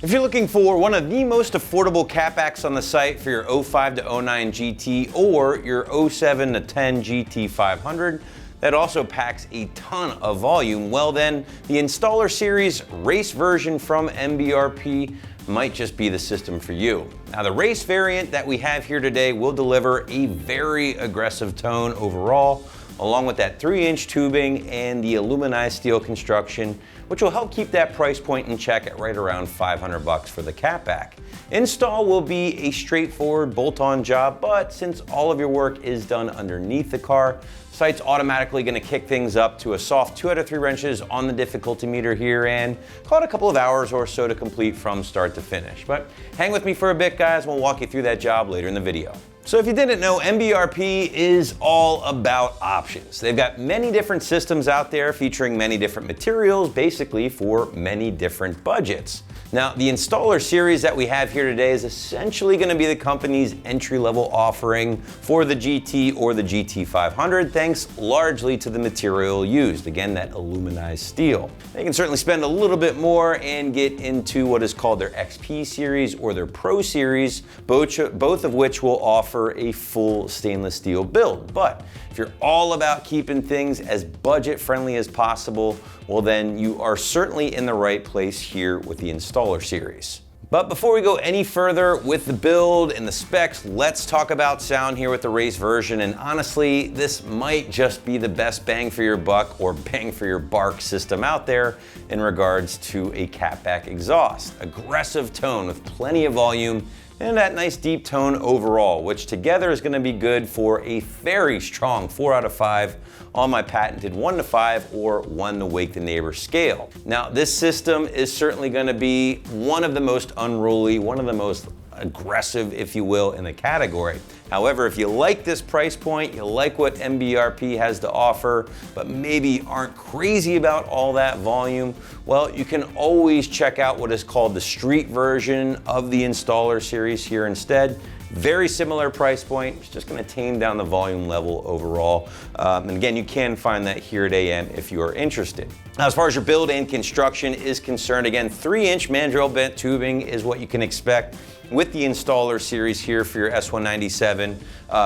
If you're looking for one of the most affordable catbacks on the site for your 05 to 09 GT or your 07 to 10 GT 500 that also packs a ton of volume, well then, the Installer Series race version from MBRP might just be the system for you. Now the race variant that we have here today will deliver a very aggressive tone overall, along with that 3-inch tubing and the aluminized steel construction, which will help keep that price point in check at right around $500 for the catback. Install will be a straightforward bolt-on job, but since all of your work is done underneath the car, site's automatically going to kick things up to a soft 2 out of 3 wrenches on the difficulty meter here and call it a couple of hours or so to complete from start to finish. But hang with me for a bit, guys, and we'll walk you through that job later in the video. So if you didn't know, MBRP is all about options. They've got many different systems out there featuring many different materials, basically for many different budgets. Now, the Installer Series that we have here today is essentially going to be the company's entry-level offering for the GT or the GT 500, thanks largely to the material used. Again, that aluminized steel. They can certainly spend a little bit more and get into what is called their XP Series or their Pro Series, both of which will offer a full stainless steel build. But if you're all about keeping things as budget-friendly as possible, well then you are certainly in the right place here with the Installer Series. But before we go any further with the build and the specs, let's talk about sound here with the race version. And honestly, this might just be the best bang for your buck or bang for your bark system out there in regards to a catback exhaust. Aggressive tone with plenty of volume and that nice deep tone overall, which together is going to be good for a very strong 4 out of 5 on my patented 1 to 5 or 1 to wake the neighbor scale. Now, this system is certainly going to be one of the most unruly, one of the most aggressive, if you will, in the category. However, if you like this price point, you like what MBRP has to offer, but maybe aren't crazy about all that volume, well, you can always check out what is called the street version of the Installer Series here instead. Very similar price point, it's just going to tame down the volume level overall. And again, you can find that here at AM if you are interested. Now, as far as your build and construction is concerned, again, 3-inch mandrel bent tubing is what you can expect with the Installer Series here for your S197.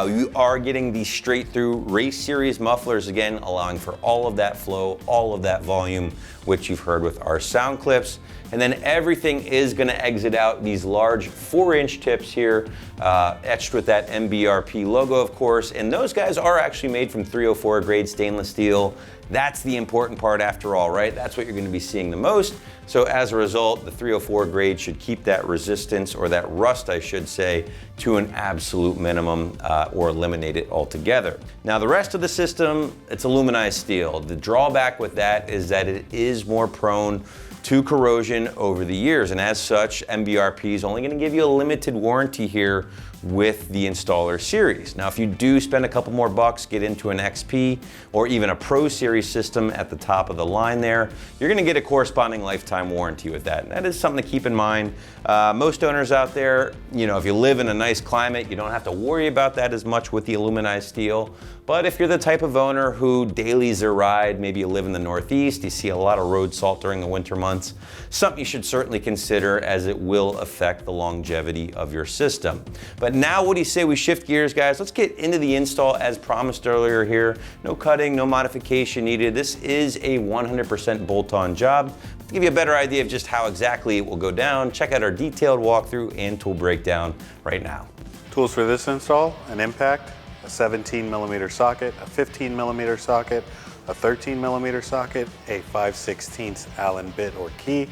You are getting the straight through race series mufflers, again, allowing for all of that flow, all of that volume, which you've heard with our sound clips. And then everything is going to exit out these large 4-inch tips here, etched with that MBRP logo, of course. And those guys are actually made from 304 grade stainless steel. That's the important part after all, right? That's what you're going to be seeing the most. So as a result, the 304 grade should keep that resistance, or that rust, I should say, to an absolute minimum or eliminate it altogether. Now, the rest of the system, it's aluminized steel. The drawback with that is that it is more prone to corrosion over the years, and as such, MBRP is only going to give you a limited warranty here with the Installer Series. Now, if you do spend a couple more bucks, get into an XP or even a Pro Series system at the top of the line there, you're going to get a corresponding lifetime warranty with that. And that is something to keep in mind. Most owners out there, you know, if you live in a nice climate, you don't have to worry about that as much with the aluminized steel. But if you're the type of owner who dailies their ride, maybe you live in the Northeast, you see a lot of road salt during the winter months, something you should certainly consider, as it will affect the longevity of your system. But But now what do you say we shift gears, guys? Let's get into the install as promised earlier here. No cutting, no modification needed. This is a 100% bolt-on job. To give you a better idea of just how exactly it will go down, check out our detailed walkthrough and tool breakdown right now. Tools for this install: an impact, a 17mm socket, a 15mm socket, a 13mm socket, a 5/16 Allen bit or key,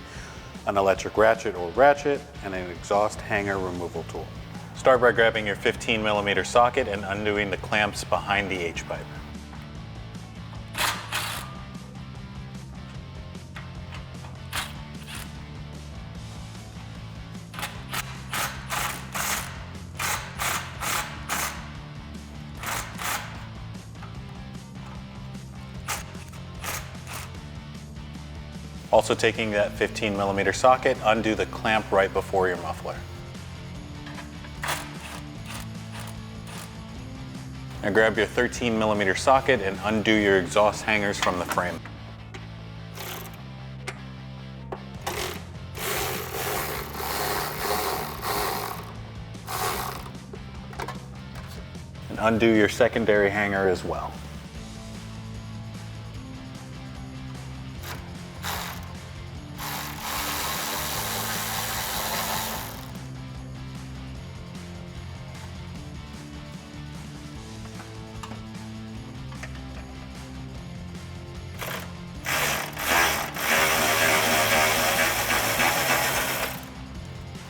an electric ratchet or ratchet, and an exhaust hanger removal tool. Start by grabbing your 15mm socket and undoing the clamps behind the H-pipe. Also taking that 15mm socket, undo the clamp right before your muffler. Now grab your 13mm socket and undo your exhaust hangers from the frame. And undo your secondary hanger as well.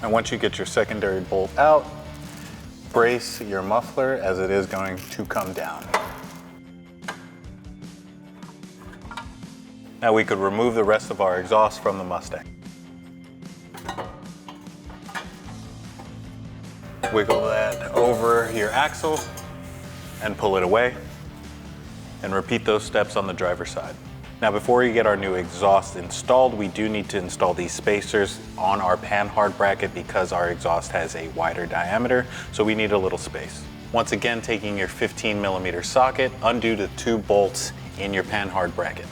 And once you get your secondary bolt out, brace your muffler as it is going to come down. Now we could remove the rest of our exhaust from the Mustang. Wiggle that over your axle and pull it away, and repeat those steps on the driver's side. Now before we get our new exhaust installed, we do need to install these spacers on our panhard bracket because our exhaust has a wider diameter, so we need a little space. Once again, taking your 15mm socket, undo the 2 bolts in your panhard bracket.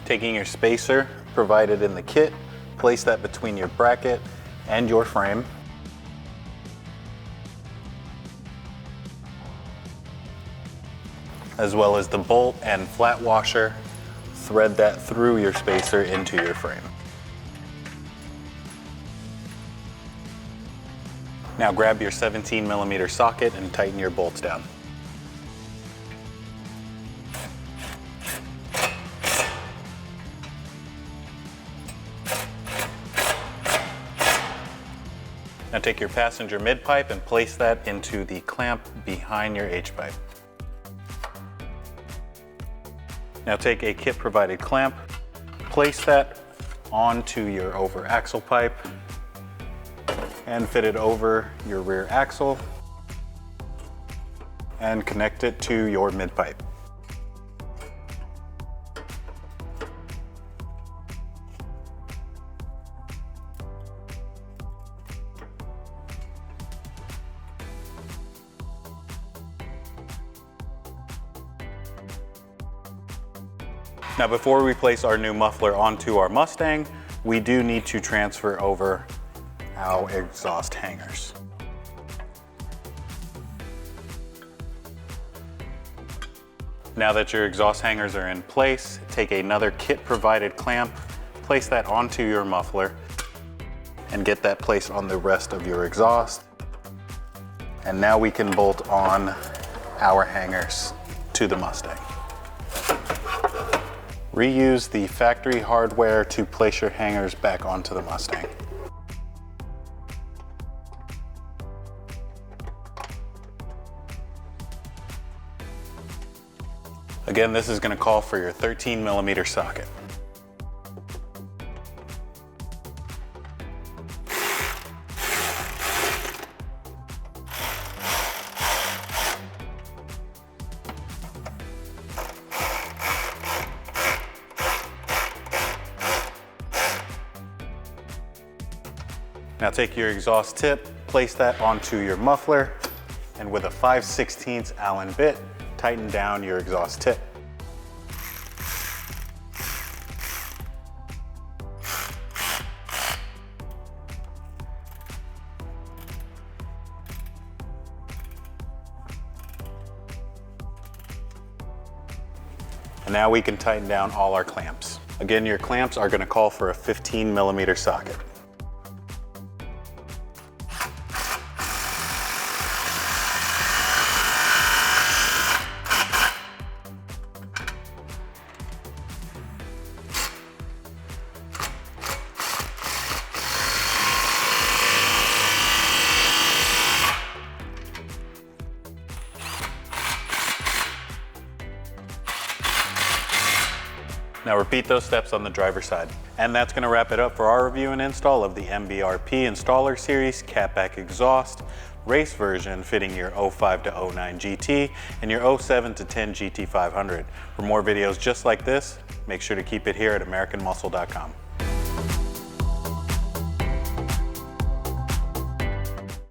Taking your spacer provided in the kit, place that between your bracket and your frame. As well as the bolt and flat washer, thread that through your spacer into your frame. Now grab your 17mm socket and tighten your bolts down. Now take your passenger mid-pipe and place that into the clamp behind your H-pipe. Now take a kit-provided clamp, place that onto your over axle pipe, and fit it over your rear axle, and connect it to your mid-pipe. Now before we place our new muffler onto our Mustang, we do need to transfer over our exhaust hangers. Now that your exhaust hangers are in place, take another kit provided clamp, place that onto your muffler, and get that placed on the rest of your exhaust. And now we can bolt on our hangers to the Mustang. Reuse the factory hardware to place your hangers back onto the Mustang. Again, this is going to call for your 13mm socket. Now take your exhaust tip, place that onto your muffler, and with a 5/16 Allen bit, tighten down your exhaust tip. And now we can tighten down all our clamps. Again, your clamps are going to call for a 15mm socket. Now repeat those steps on the driver's side. And that's going to wrap it up for our review and install of the MBRP Installer Series Catback Exhaust race version fitting your 05 to 09 GT and your 07 to 10 GT500. For more videos just like this, make sure to keep it here at AmericanMuscle.com.